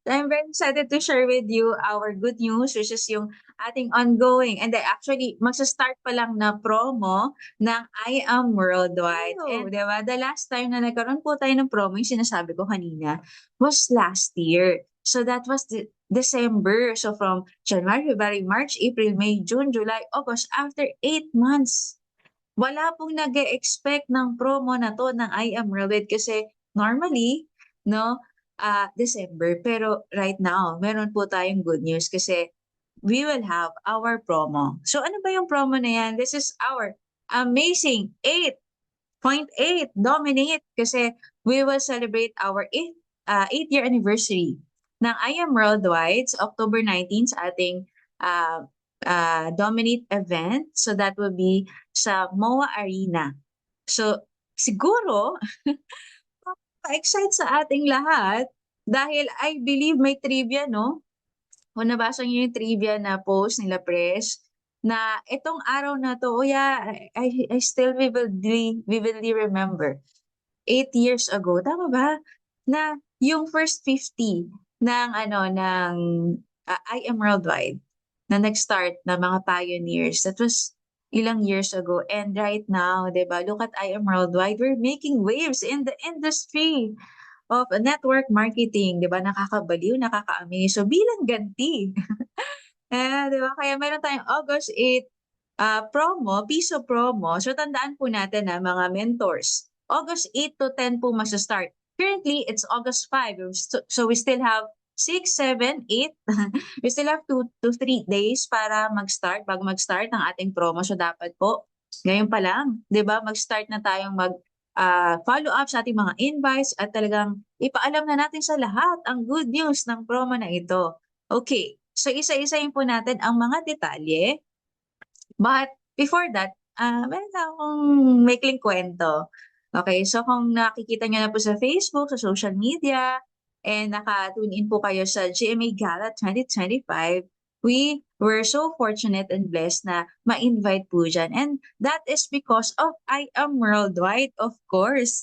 I'm very excited to share with you our good news, which is yung ating ongoing and actually magsa-start pa lang na promo ng I Am Worldwide. And 'di ba, the last time na nagkaroon po tayo ng promo, yung sinasabi ko kanina, was last year. So that was December. So from January, February, March, April, May, June, July, August, after 8 months. Wala pong nag-e-expect ng promo na 'to ng I Am Worldwide kasi normally 'no, December. Pero right now meron po tayong good news kasi we will have our promo. So ano ba yung promo na yan? This is our amazing 8.8 Dominate kasi we will celebrate our 8th year anniversary ng I Am Worldwide sa October 19 sa ating ah, Dominate event. So that will be sa MOA Arena. So siguro pa-excite sa ating lahat dahil I believe may trivia 'no? Kung nabasa niyo yung trivia na post nila Pres, na itong araw na 'to, oh yeah, I still vividly remember 8 years ago, tama ba? Na yung first 50 ng ano, ng I Am Worldwide na nag-start na mga pioneers. That was ilang years ago. And right now, 'di ba, look at I Am Worldwide, we're making waves in the industry of network marketing, 'di ba? Nakakabaliw, nakaka-amaze. So bilang ganti, 'di ba? Kaya meron tayong August 8 promo, piso promo. So tandaan po natin na mga mentors. August 8 to 10 po magsa-start. Currently, it's August 5. So we still have 6, 7, 8. We still have 2 to 3 days para mag-start, bago mag-start ang ating promo. So dapat po, ngayon pa lang, 'di ba, mag-start na tayong follow up sa ating mga invites at talagang ipaalam na natin sa lahat ang good news ng promo na ito. Okay, so isa-isahin po natin ang mga detalye. But before that, meron lang akong maikling kwento. Okay, so kung nakikita niyo na po sa Facebook, sa social media, and naka-tune in po kayo sa GMA Gala 2025, we were so fortunate and blessed na ma-invite po dyan. And that is because of I Am Worldwide, of course.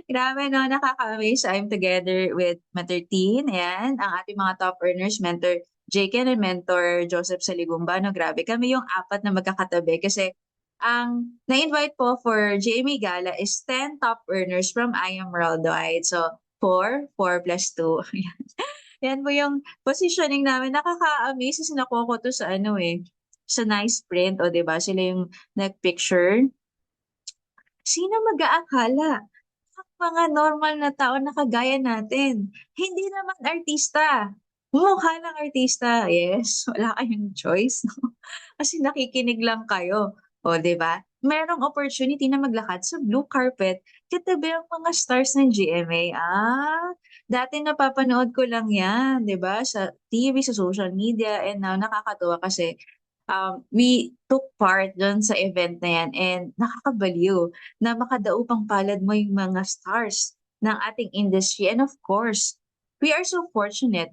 Grabe 'no, nakaka-amaze. I'm together with Mentor Teen, ayan, ang ating mga top earners, Mentor Jken and Mentor Joseph Saligumba 'no, grabe. Kami yung apat na magkakatabi kasi ang na-invite po for GMA Gala is 10 top earners from I Am Worldwide. So, 4 plus 2, yan. Yan po yung positioning namin. Nakaka-amaze kasi nakuha ko 'to sa ano, sa Nice Print, o 'di ba, sila yung nag-picture. Sino mag-aakala ang mga normal na tao na kagaya natin, hindi naman artista, mukha lang artista, yes, wala kayong choice 'no, kasi nakikinig lang kayo, o 'di ba? Merong opportunity na maglakad sa blue carpet katabi ang mga stars ng GMA. Dati napapanood ko lang 'yan, 'di ba, sa TV, sa social media, and now nakakatuwa kasi we took part dun sa event na yan, and nakakabaliw na makadaupang palad mo yung mga stars ng ating industry. And of course, we are so fortunate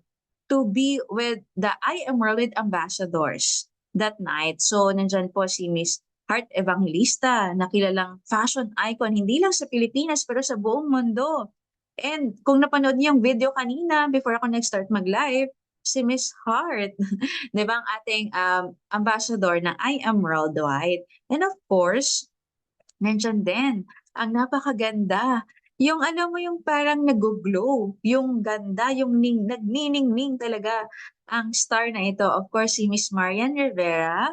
to be with the I Am World ambassadors that night. So, nandyan po si Miss Heart Evangelista, na kilalang fashion icon, hindi lang sa Pilipinas, pero sa buong mundo. And kung napanood niyo yung video kanina, before ako nag-start mag-live, si Miss Heart, 'di ba, ang ating ambassador ng I Am Worldwide. And of course, nandiyan din ang napakaganda. Yung alam mo yung parang nag-glow, yung ganda, yung nagniningning talaga ang star na ito. Of course, si Miss Marian Rivera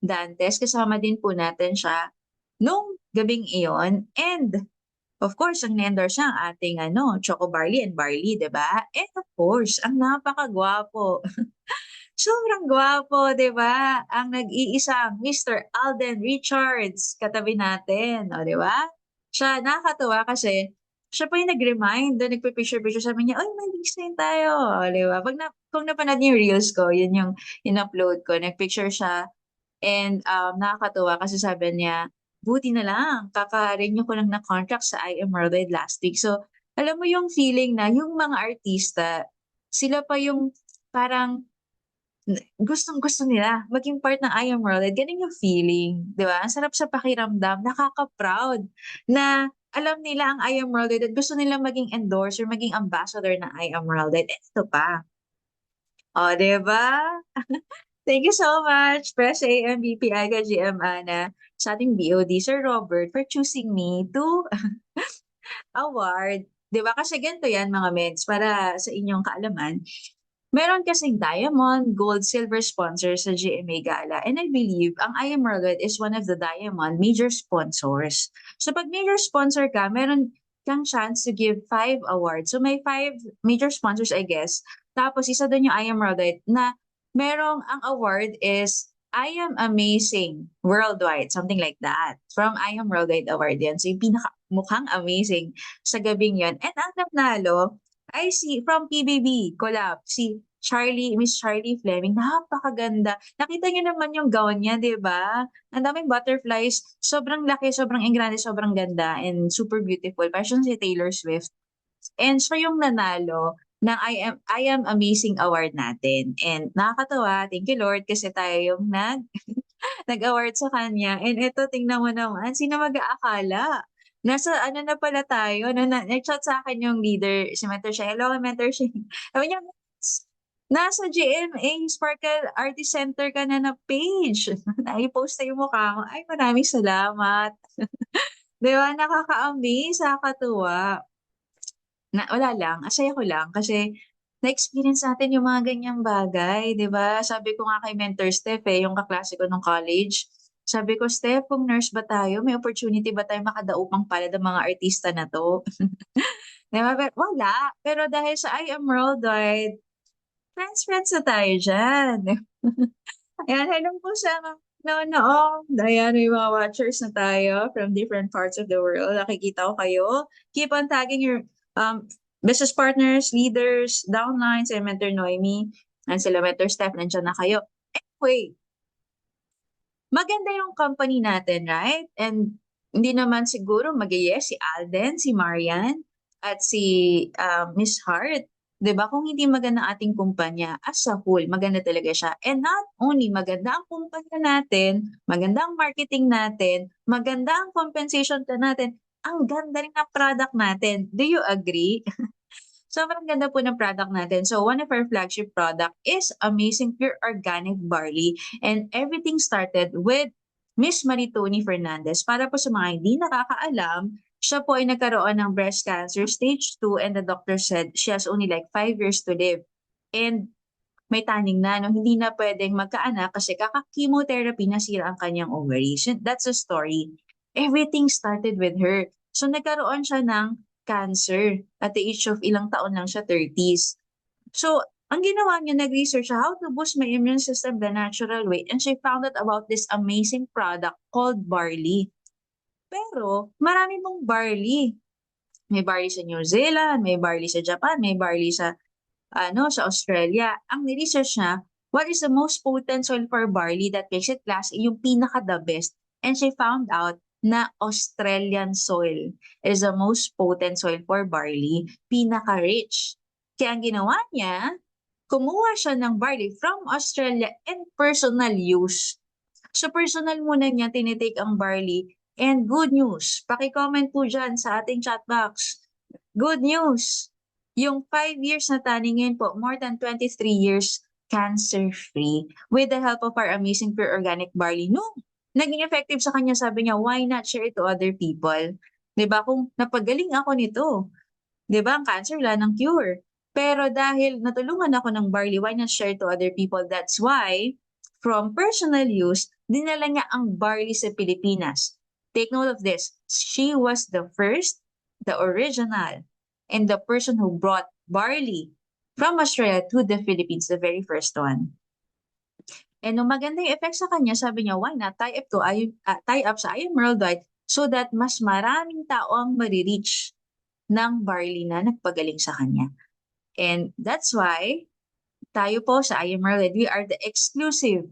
Dantes, kasama din po natin siya nung gabing iyon. And of course, ang na-endorse siya ang ating Choco Barley and Barley, 'di ba? And of course, ang napakagwapo. Sobrang gwapo, 'di ba? Ang nag-iisang Mr. Alden Richards katabi natin, o 'di ba? Siya nakakatuwa kasi siya pa yung nag-remind, do'n nagpi-picture-picture, sabi niya, "Uy, may design tayo." O 'di ba? Kung napanood niyo yung reels ko, yun yung in-upload ko, nag-picture siya, and nakakatuwa kasi sabi niya, "Buti na lang kaka-renew ko lang ng contract sa I Am Worldwide last week." So, alam mo yung feeling na yung mga artista, sila pa yung parang gustong-gusto nila maging part ng I Am Worlded, gano'n yung feeling, 'di ba? Ang sarap sa pakiramdam, nakaka-proud na alam nila ang I Am Worldwide at gusto nila maging endorser, maging ambassador ng I Am Worldwide. Ito pa. O, di ba? Thank you so much, Press AM, BPI, GM Ana, sa ating BOD, Sir Robert, for choosing me to award. 'Di ba? Kasi ganito 'yan mga meds, para sa inyong kaalaman. Meron kasing diamond, gold, silver sponsor sa GMA Gala. And I believe ang I Am Worldwide is one of the diamond major sponsors. So pag major sponsor ka, meron kang chance to give 5 awards. So may 5 major sponsors, I guess. Tapos isa doon yung I Am Worldwide na merong ang award is I Am Amazing Worldwide, something like that. From I Am Worldwide Award yan. So yung pinaka mukhang amazing sa gabing yon. And ang nanalo ay from PBB collab, Miss Charlie Fleming, napakaganda. Nakita niyo naman yung gown niya, 'di ba? Ang daming butterflies, sobrang laki, sobrang engrande, sobrang ganda, and super beautiful. Parang si Taylor Swift. And siya yung nanalo ng I Am Amazing Award natin. And nakakatawa, thank you Lord, kasi tayo yung nag-award sa kanya. And ito, tingnan mo naman, sino mag-aakala? Nasa ano na pala tayo, nag-chat sa akin yung leader, si Mentor siya. Hello, Mentor siya. Sabi niya, nasa GMA Sparkle Artist Center ka na page. Nai-post na yung mukha mo. Ay, maraming salamat. Di ba? Nakaka-amaze, nakakatuwa. Wala lang, asaya ko lang kasi na-experience natin yung mga ganyang bagay, 'di ba? Sabi ko nga kay Mentor Steph, yung kaklase ko nung college, sabi ko, "Steph, kung nurse ba tayo, may opportunity ba tayo makadaupang palad ang mga artista na 'to?" 'Di ba? Wala. Pero dahil sa I Am Worldwide, friends na tayo diyan. Ayan, hello po sa nanonood. Ayan, may mga watchers na tayo from different parts of the world. Nakikita ko kayo. Keep on tagging your business partners, leaders, downlines, and Mentor Noemi. And sila Mentor Steph, nandiyan na kayo. Anyway, maganda yung company natin, right? And hindi naman siguro mag-yes si Alden, si Marian, at si Miss Hart. 'Di ba? Kung hindi maganda ang ating kumpanya, as a whole, maganda talaga siya. And not only maganda ang kumpanya natin, maganda ang marketing natin, maganda ang compensation natin, ang ganda rin ng product natin. Do you agree? Sobrang ganda po ng product natin. So one of our flagship product is Amazing Pure Organic Barley. And everything started with Miss Maritoni Fernandez. Para po sa mga hindi nakakaalam, siya po ay nagkaroon ng breast cancer stage 2 and the doctor said she has only like 5 years to live. And may taning na, no? Hindi na pwedeng magkaanak kasi kaka-chemotherapy nasira ang kanyang ovaries. That's a story. Everything started with her. So nagkaroon siya ng cancer at the age of ilang taon lang siya, 30s. So, ang ginawa niya, nag-research siya how to boost my immune system the natural way, and she found out about this amazing product called barley. Pero, marami mong barley. May barley sa New Zealand, may barley sa Japan, may barley sa sa Australia. Ang ni-research niya, what is the most potent soil for barley that makes it last, yung pinaka-the best. And she found out na Australian soil is the most potent soil for barley, pinaka-rich. Kaya ang ginawa niya, kumuha siya ng barley from Australia and personal use. So personal muna niya tinitake ang barley. And good news, paki-comment po dyan sa ating chat box. Good news, yung 5 years na tani ngayon po, more than 23 years cancer-free with the help of our amazing pure organic barley. No, naging effective sa kanya, sabi niya, why not share it to other people? 'Di ba? Kung napagaling ako nito, 'di ba, ang cancer wala ng cure. Pero dahil natulungan ako ng barley, why not share to other people? That's why, from personal use, dinala niya ang barley sa Pilipinas. Take note of this. She was the first, the original, and the person who brought barley from Australia to the Philippines, the very first one. And nung maganda yung effect sa kanya, sabi niya, why not tie up sa I Am Worldwide so that mas maraming tao ang marireach ng barley na nagpagaling sa kanya. And that's why tayo po sa I Am Worldwide, we are the exclusive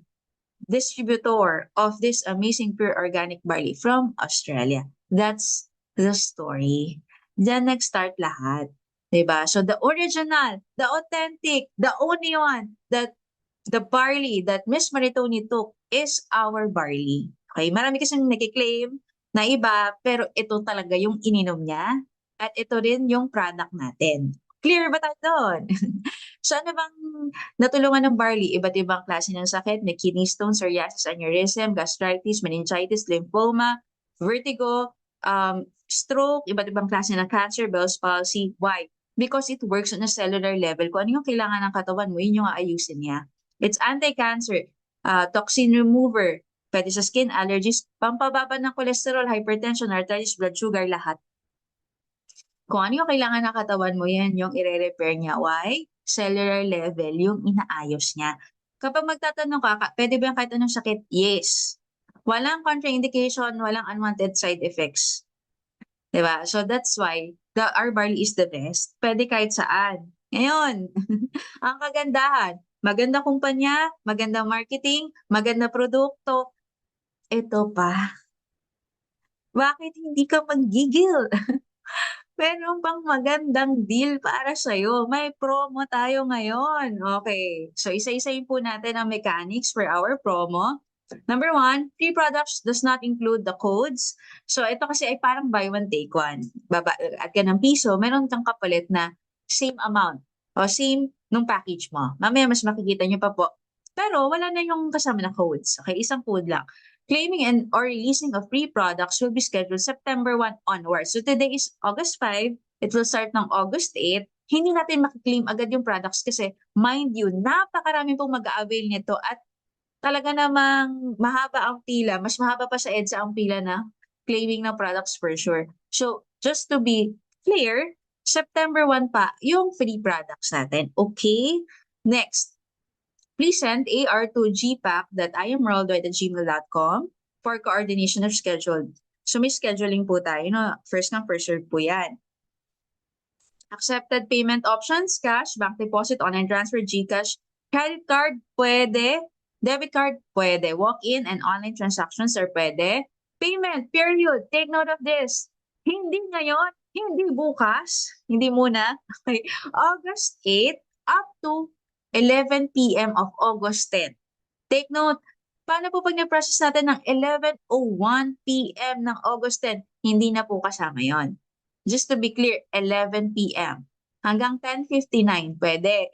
distributor of this amazing pure organic barley from Australia. That's the story. Diyan nag-start lahat. Diba? So the original, the authentic, the only one that the barley that Miss Maritoni took is our barley. Okay? Marami kasing nag-claim na iba, pero ito talaga yung ininom niya at ito rin yung product natin. Clear ba tayo doon? So ano bang natulungan ng barley? Iba't ibang klase ng sakit, may kidney stone, psoriasis, aneurysm, gastritis, meningitis, lymphoma, vertigo, stroke, iba't ibang klase ng cancer, Bell's palsy. Why? Because it works on a cellular level. Kung ano yung kailangan ng katawan mo, yun yung aayusin niya. It's anti-cancer, toxin remover, pwede sa skin allergies, pampababa ng cholesterol, hypertension, arthritis, blood sugar, lahat. Kung ano yung kailangan ng katawan mo, yan yung ire-repair niya. Why? Cellular level, yung inaayos niya. Kapag magtatanong ka, pwede ba yung kahit anong sakit? Yes. Walang contraindication, walang unwanted side effects. Diba? So that's why our barley is the best. Pwede kahit saan. Ngayon, ang kagandahan, maganda kumpanya, maganda marketing, maganda produkto. Ito pa, bakit hindi ka maggigil? Meron pang magandang deal para sa'yo. May promo tayo ngayon. Okay. So, isa-isayin po natin ang mechanics for our promo. Number one, free products does not include the codes. So, ito kasi ay parang buy one, take one. At ka ng piso, meron kang kapalit na same amount o same nung package mo. Mamaya mas makikita nyo pa po. Pero wala na yung kasama na codes. Okay, isang code lang. Claiming and or releasing of free products will be scheduled September 1 onwards. So today is August 5. It will start ng August 8. Hindi natin makiklaim agad yung products kasi mind you, napakarami pong mag-a-avail nito at talaga namang mahaba ang pila. Mas mahaba pa sa EDSA ang pila na claiming ng products for sure. So just to be clear, September 1 pa yung free products natin. Okay? Next. Please send AR to gpack.iamworldwide@gmail.com for coordination of schedule. So may scheduling po tayo, no? First come, first serve po yan. Accepted payment options, cash, bank deposit, online transfer, GCash, credit card, pwede. Debit card, pwede. Walk-in and online transactions are pwede. Payment, period. Take note of this. Hindi ngayon, hindi bukas, hindi muna. Okay. August 8 up to 11 p.m. of August 10. Take note, paano po pag na-process natin ng 11:01 p.m. ng August 10? Hindi na po kasama yon. Just to be clear, 11 p.m. hanggang 10:59, pwede.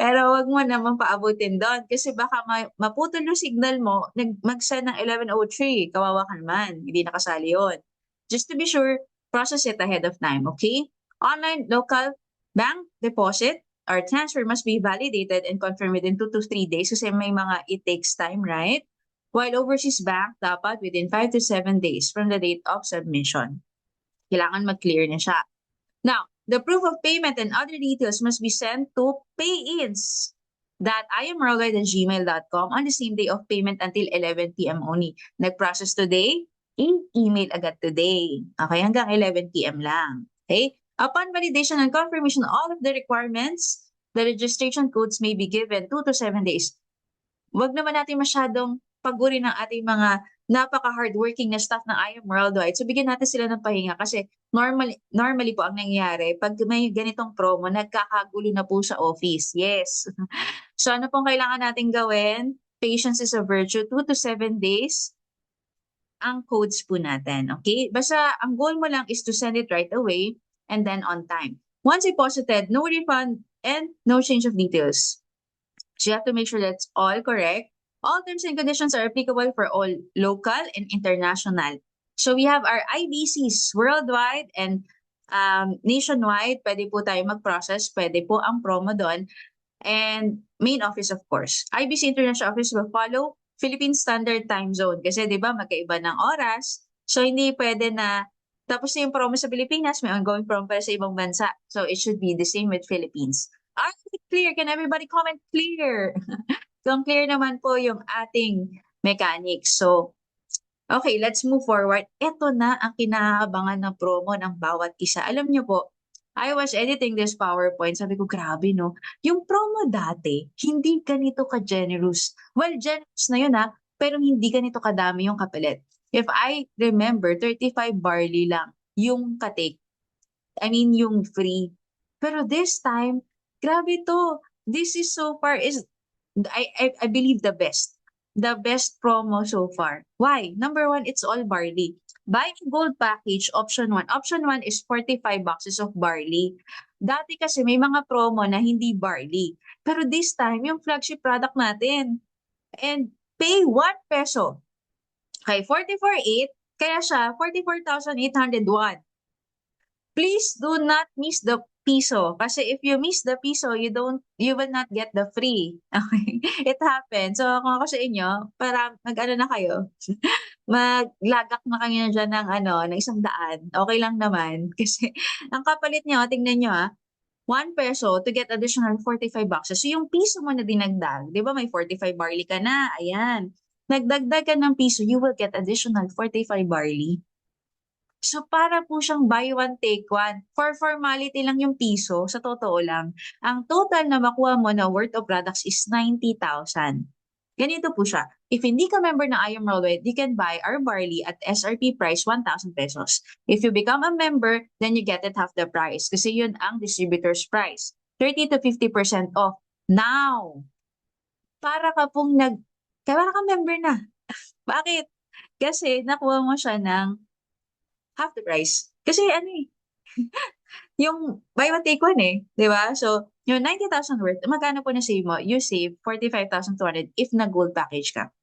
Pero wag mo naman paabutin doon kasi baka maputol yung signal mo, mag-send ng 11:03, kawawa ka naman, hindi nakasali yon. Just to be sure, process it ahead of time, okay? Online, local, bank, deposit, or transfer must be validated and confirmed within 2 to 3 days kasi may mga it takes time, right? While overseas bank, dapat within 5 to 7 days from the date of submission. Kailangan mag-clear na siya. Now, the proof of payment and other details must be sent to payins.iamworldwide@gmail.com on the same day of payment until 11 p.m. only. Nag-process today, email agad today. Okay, hanggang 11 p.m. lang. Okay? Upon validation and confirmation of all of the requirements, the registration codes may be given 2 to 7 days. Huwag naman natin masyadong pagurin ng ating mga napaka-hardworking na staff ng I Am Worldwide. So bigyan natin sila ng pahinga kasi normally po ang nangyayari, pag may ganitong promo, nagkakagulo na po sa office. Yes. So ano pong kailangan natin gawin? Patience is a virtue. 2 to 7 days ang codes po natin. Okay? Basta ang goal mo lang is to send it right away and then on time. Once deposited, no refund and no change of details. So you have to make sure that's all correct. All terms and conditions are applicable for all local and international. So we have our IBCs worldwide and nationwide. Pwede po tayo mag-process. Pwede po ang promo doon. And main office, of course. IBC International Office will follow Philippine Standard Time Zone. Kasi di ba magkaiba ng oras. So hindi pwede na tapos na yung promo sa Pilipinas, may ongoing promo para sa ibang bansa. So it should be the same with Philippines. Are we clear? Can everybody comment clear? Kung clear naman po yung ating mechanics. So, okay, let's move forward. Ito na ang kinaabangan ng promo ng bawat isa. Alam niyo po, I was editing this PowerPoint. Sabi ko, grabe no. Yung promo dati, hindi ganito ka-generous. Well, generous na yun ha, pero hindi ganito kadami yung kapalit. If I remember, 35 barley lang yung katake. I mean, yung free. Pero this time, grabe to. This is so far is I believe the best. The best promo so far. Why? Number one, it's all barley. Buy a gold package, option 1. Option 1 is 45 boxes of barley. Dati kasi may mga promo na hindi barley. Pero this time, yung flagship product natin. And pay 1 peso. Okay, 44,800. Kaya siya, 44,801. Please do not miss the piso. Kasi if you miss the piso, you will not get the free. Okay? It happens. So, kung ako sa inyo, para mag-ano na kayo, maglagak na kayo dyan ng 100. Okay lang naman. Kasi, ang kapalit nyo, tingnan nyo 1 peso to get additional 45 boxes. So, yung piso mo na dinagdag, di ba may 45 barley ka na? Ayan. Nagdagdag ka ng piso, you will get additional 45 barley. So, para po siyang buy one, take one. For formality lang yung piso, sa totoo lang. Ang total na makuha mo na worth of products is 90,000. Ganito po siya. If hindi ka member ng IM Worldwide, you can buy our barley at SRP price 1,000 pesos. If you become a member, then you get it half the price. Kasi yun ang distributor's price. 30 to 50% off. Now, para ka pong para ka member na. Bakit? Kasi nakuha mo siya ng half the price. Kasi yung buy one take one eh, 'di ba? So, yung 90,000 worth, magkano po na save mo? You save 45,200 if na-gold package ka.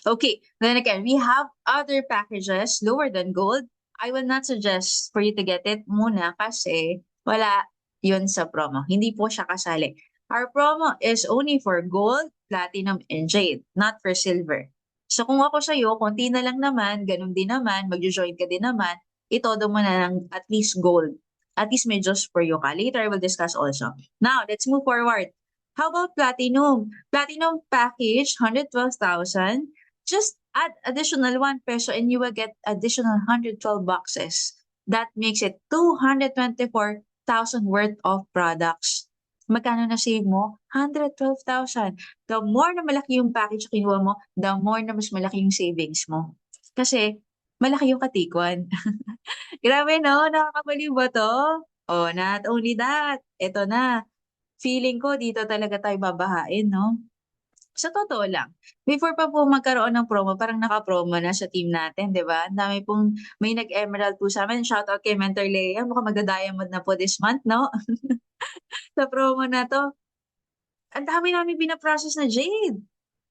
Okay, then again, we have other packages lower than gold. I will not suggest for you to get it muna kasi wala yun sa promo. Hindi po siya kasali. Our promo is only for gold, platinum, and jade, not for silver. So kung ako sa'yo, konti na lang naman, ganun din naman, magjo-join ka din naman, itodo mo na lang at least gold. At least may just for you ka. Later, I will discuss also. Now, let's move forward. How about platinum? Platinum package, 112,000. Just add additional 1 peso and you will get additional 112 boxes. That makes it 224,000 worth of products. Magkano na save mo? 112,000. The more na malaki yung package kinuha mo, the more na mas malaki yung savings mo. Kasi malaki yung katikwan. Grabe no, nakakabaliw ba to? Oh, not only that, eto na. Feeling ko dito talaga tayo babahain, no? Sa totoo lang, before pa po magkaroon ng promo, parang naka-promo na sa team natin, 'di ba? Ang dami pong may nag-emerald po sa'min. Shoutout kay Mentor Lea, mukhang magda-diamond na po this month, 'no? Sa promo na 'to. Ang dami naming pina-process na jade.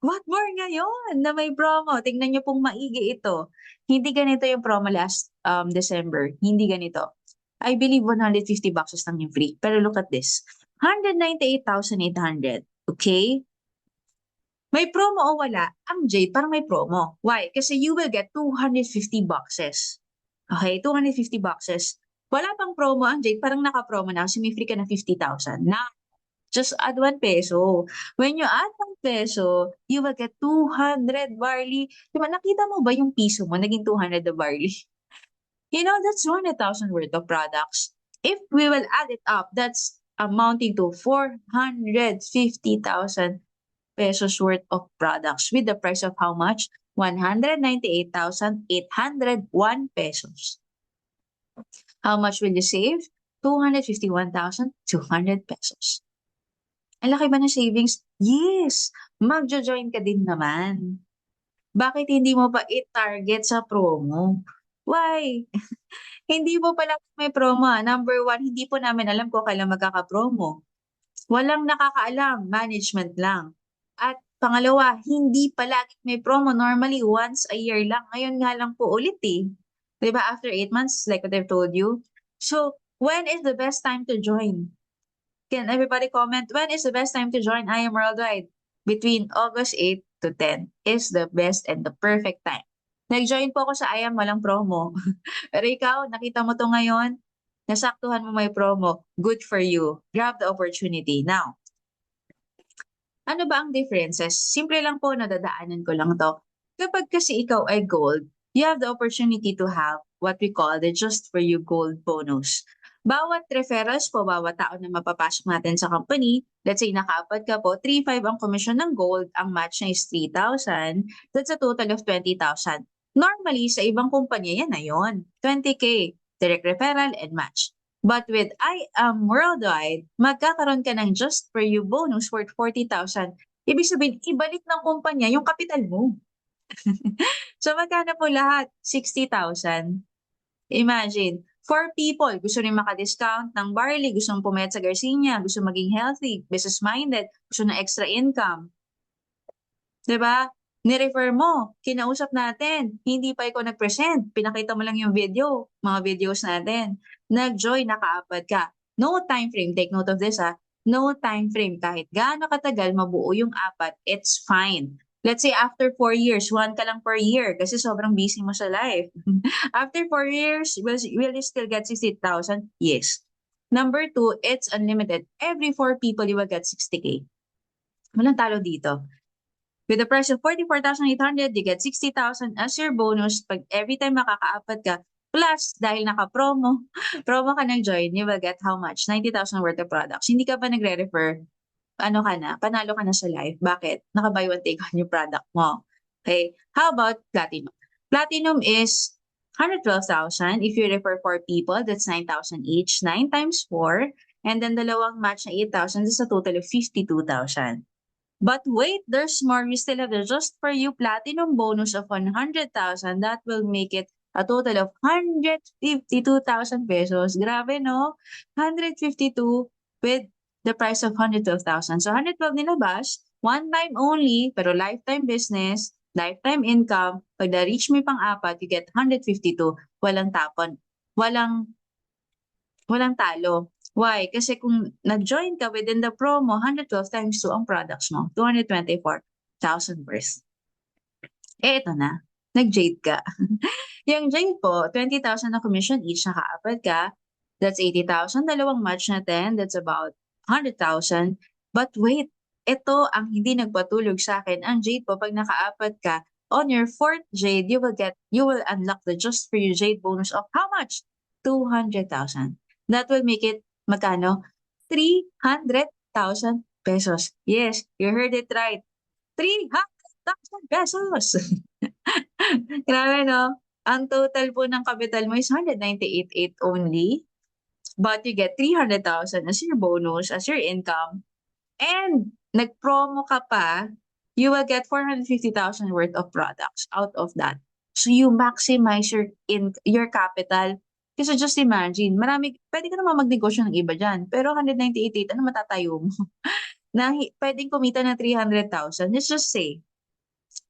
What more ngayon na may promo? Tingnan niyo pong maigi ito. Hindi ganito yung promo last December. Hindi ganito. I believe 150 boxes lang yung free. Pero look at this. 198,800. Okay? May promo o wala, ang Jade parang may promo. Why? Kasi you will get 250 boxes. Okay, 250 boxes. Wala pang promo ang Jade, parang naka-promo na kasi may free ka na 50,000. Now, just add 1 peso. When you add 1 peso, you will get 200 barley. Diba, nakita mo ba yung piso mo, naging 200 na barley? You know, that's 100,000 worth of products. If we will add it up, that's amounting to 450,000 pesos worth of products with the price of how much? 198,801 pesos. How much will you save? 251,200 pesos. Ang laki ba ng savings? Yes! Magjo-join ka din naman. Bakit hindi mo pa i-target sa promo? Why? Hindi mo pala may promo. Number 1, hindi po namin alam kung kailan magkaka-promo. Walang nakakaalam, management lang. At pangalawa, hindi palagi may promo. Normally, once a year lang. Ngayon nga lang po ulit eh. Diba? After 8 months, like what I've told you. So, when is the best time to join? Can everybody comment? When is the best time to join I Am Worldwide? Between August 8 to 10 is the best and the perfect time. Nag-join po ako sa I Am, walang promo. Pero ikaw, nakita mo to ngayon, nasaktuhan mo may promo, good for you. Grab the opportunity. Now, ano ba ang differences? Simple lang po, nadadaanan ko lang to. Kapag kasi ikaw ay gold, you have the opportunity to have what we call the Just For You Gold Bonus. Bawat referrals po, bawat tao na mapapasok natin sa company, let's say nakaapad ka po, 3,500 ang commission ng gold, ang match niya is 3,000, that's a total of 20,000. Normally, sa ibang kumpanya, yan na yun. 20K, direct referral and match. But with I Am Worldwide, magkakaroon ka ng Just For You bonus worth 40,000. Ibig sabihin, ibalik ng kumpanya yung kapital mo. So magkano po lahat? 60,000. Imagine, 4 people, gusto rin maka-discount ng barley, gusto mong pumayat sa Garcinia, gusto maging healthy, business-minded, gusto na extra income. 'Di ba? Ni-refer mo, kinausap natin, hindi pa ikaw nag-present, pinakita mo lang yung video, mga videos natin. Nag-join, naka-apat ka. No time frame, take note of this no time frame. Kahit gaano katagal mabuo yung apat, it's fine. Let's say after 4 years, 1 ka lang per year kasi sobrang busy mo sa life. After 4 years, will you still get 60,000? Yes. Number 2, it's unlimited. Every 4 people, you will get 60K. Walang talo dito. With the price of 44,800, you get 60,000 as your bonus pag every time makakaapat ka. Plus, dahil naka-promo, promo ka nag-join, you will get how much? 90,000 worth of products. Hindi ka pa nagre-refer, ano ka na, panalo ka na sa life. Bakit? Naka-buy one take one yung product mo. Okay? How about Platinum? Platinum is 112,000. If you refer 4 people, that's 9,000 each. 9 times 4. And then dalawang match na 8,000, that's a total of 52,000. But wait, there's more. We still have the just for you platinum bonus of 100,000. That will make it a total of 152,000 pesos. Grabe, no? 152 with the price of 112,000. So 112 nilabas, one time only, pero lifetime business, lifetime income. Pag na-reach mo yung pang-apat, you get 152. Walang tapon. Walang talo. Why? Kasi kung nag-join ka within the promo, 112 times 2 ang products mo, 224,000 worth. Ito na, nag-jade ka. Yung jade po, 20,000 na commission each, nakaapat ka, that's 80,000, dalawang match na 10, that's about 100,000. But wait, ito ang hindi nagpatulog sa akin. Ang jade po, pag nakaapat ka, on your fourth jade, you will unlock the just for you jade bonus of how much? 200,000. That will make it magkano? 300,000 pesos. Yes, you heard it right. 300,000 pesos. Grabe, no? Ang total po ng capital mo is 198,800 only. But you get 300,000 as your bonus, as your income. And nag-promo ka pa, you will get 450,000 worth of products out of that. So you maximize your capital. Kasi just imagine, pwede ka naman magnegosyo ng iba dyan. Pero 198,800, ano matatayo mo? Pwedeng kumita ng 300,000. Let's just say,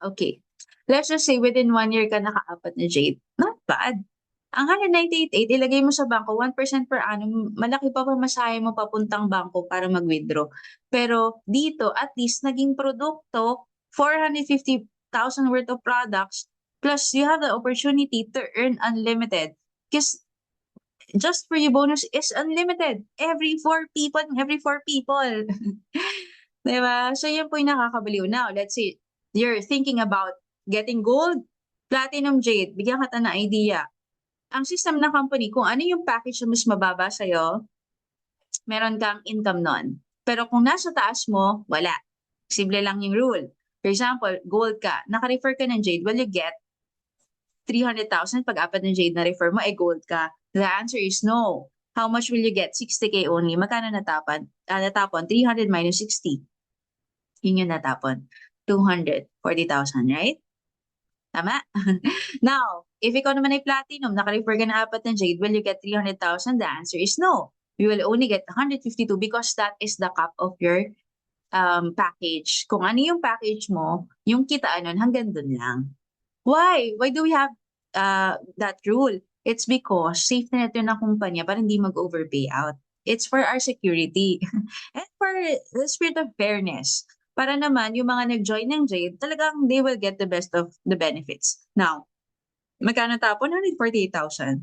okay, let's just say within 1 year ka nakaapat na jade. Not bad. Ang 198,800, ilagay mo sa bangko, 1% per annum, malaki pa pamasahe mo papuntang bangko para mag-withdraw. Pero dito, at least, naging produkto, 450,000 worth of products, plus you have the opportunity to earn unlimited. Because just for you bonus is unlimited. Every 4 people. Diba? So, yun po yung nakakabaliw. Now, let's say, you're thinking about getting gold, platinum, jade. Bigyan ka na idea. Ang system ng company, kung ano yung package na mas mababa sa'yo, meron kang income nun. Pero kung nasa taas mo, wala. Simple lang yung rule. For example, gold ka, naka-refer ka ng jade, well, you get 300,000 pag apat ng jade na refer mo, gold ka. The answer is no. How much will you get? 60K only. Magkano natapon? 300 minus 60. Yun yung natapon. 240,000, right? Tama? Now, if ikaw naman ay platinum, naka-refer ka na apat ng jade, will you get 300,000? The answer is no. You will only get 152 because that is the cap of your package. Kung ano yung package mo, yung kitaan nun hanggang dun lang. Why? Why do we have that rule? It's because safety net yun ng kumpanya para hindi mag-overpay out. It's for our security and for the spirit of fairness. Para naman yung mga nag-join ng Jade, talagang they will get the best of the benefits. Now, magkano tapon? 148,000.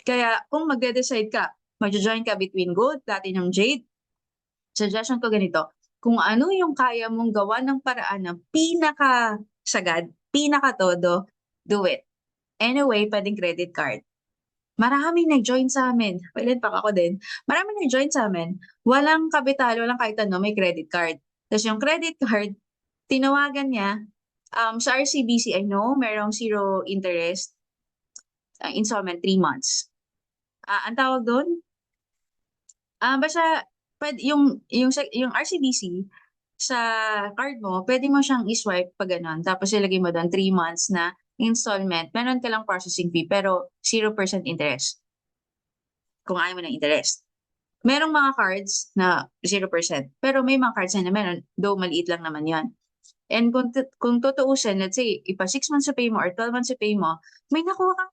Kaya kung magde-decide ka, mag-join ka between Gold, Platinum, Jade, suggestion ko ganito, kung ano yung kaya mong gawa ng paraan na pinaka-sagad, pinaka-todo, do it. Anyway, pwedeng credit card. Maraming nag-join sa amin. Well, pa ako din. Maraming nag-join sa amin. Walang kapital, walang kahit ano, may credit card. Tapos yung credit card, tinawagan niya, sa RCBC, I know, merong zero interest, installment, 3 months. Ang tawag doon, basta, yung RCBC, sa card mo, pwede mo siyang i-swipe pag gano'n. Tapos ilagay mo doon 3 months na installment. Meron ka lang processing fee pero 0% interest kung ayaw mo ng interest. Merong mga cards na 0%, pero may mga cards na meron, though maliit lang naman yon. And kung tutuusin, let's say, ipa 6 months sa pay mo or 12 months sa pay mo, may nakuha kang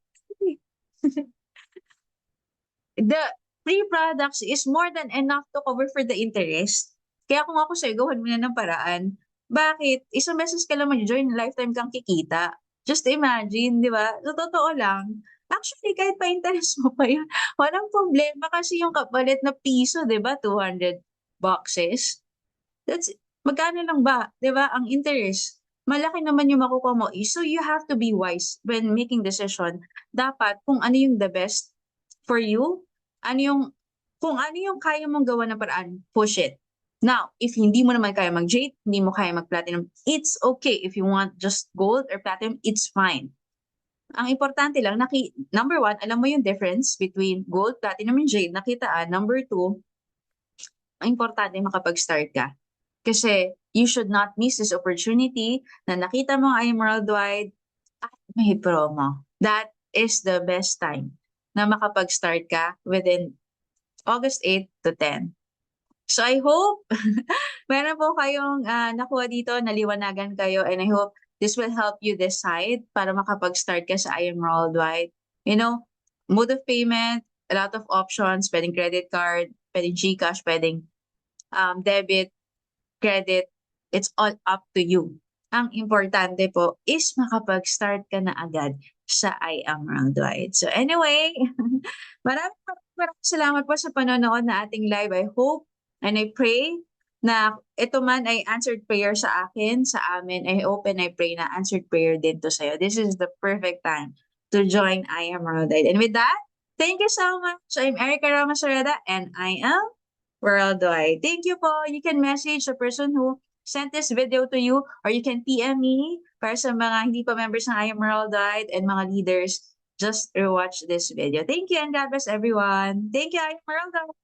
the free products is more than enough to cover for the interest. Kaya kung ako sa'yo, gawan mo na ng paraan. Bakit? Isang beses ka lang mag-join, lifetime kang kikita. Just imagine, di ba? Sa totoo lang, actually, kahit pa interest mo pa yun, walang problema kasi yung kapalit na piso, di ba? 200 boxes. That's, magkano lang ba? Di ba? Ang interest. Malaki naman yung makukuha mo. So you have to be wise when making decision. Dapat kung ano yung the best for you, ano yung, kung ano yung kaya mong gawa ng paraan, push it. Now, if hindi mo naman kaya mag-jade, hindi mo kaya mag-platinum, it's okay. If you want just gold or platinum, it's fine. Ang importante lang, number one, alam mo yung difference between gold, platinum, and jade, nakitaan. Number two, ang importante makapag-start ka. Kasi you should not miss this opportunity na nakita mo ay worldwide at may promo. That is the best time na makapag-start ka within August 8 to 10. So I hope meron po kayong nakuha dito, naliwanagan kayo, and I hope this will help you decide para makapag-start ka sa I Am Worldwide. You know, mode of payment, a lot of options, pwedeng credit card, pwedeng GCash, pwedeng debit, credit, it's all up to you. Ang importante po is makapag-start ka na agad sa I Am Worldwide. So anyway, maraming salamat po sa panonood na ating live. I hope and I pray na ito man ay answered prayer sa akin, sa amin. I hope and I pray na answered prayer din to sa'yo. This is the perfect time to join I Am Worldwide. And with that, thank you so much. I'm Erica Ramos Areda and I am Worldwide. Thank you po. You can message the person who sent this video to you or you can PM me para sa mga hindi pa members ng I Am Worldwide and mga leaders. Just watch this video. Thank you and God bless everyone. Thank you, I Am Worldwide.